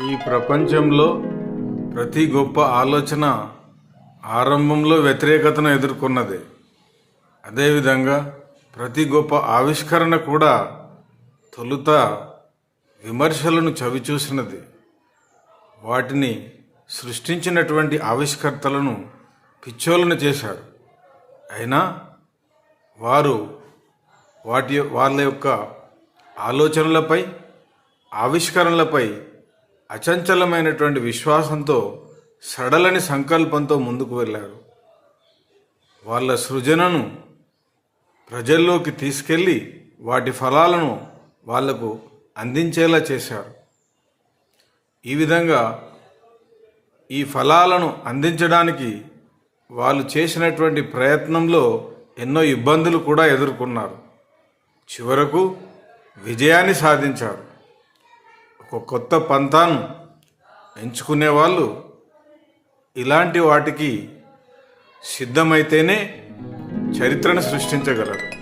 ఈ ప్రపంచంలో ప్రతి గొప్ప ఆలోచన ఆరంభంలో వ్యతిరేకతను ఎదుర్కొన్నది. అదేవిధంగా ప్రతి గొప్ప ఆవిష్కరణ కూడా తొలుత విమర్శలను చవిచూసినది. వాటిని సృష్టించినటువంటి ఆవిష్కర్తలను పిచ్చోలను చేశారు. అయినా వారు వాళ్ళ యొక్క ఆలోచనలపై, ఆవిష్కరణలపై అచంచలమైనటువంటి విశ్వాసంతో, సడలని సంకల్పంతో ముందుకు వెళ్ళారు. వాళ్ళ సృజనను ప్రజల్లోకి తీసుకెళ్ళి వాటి ఫలాలను వాళ్లకు అందించేలా చేశారు. ఈ విధంగా ఈ ఫలాలను అందించడానికి వాళ్ళు చేసినటువంటి ప్రయత్నంలో ఎన్నో ఇబ్బందులు కూడా ఎదుర్కొన్నారు. చివరకు విజయాన్ని సాధించారు. ఒక కొత్త పంథాను ఎంచుకునే వాళ్ళు ఇలాంటి వాటికి సిద్ధమైతేనే చరిత్రను సృష్టించగలరు.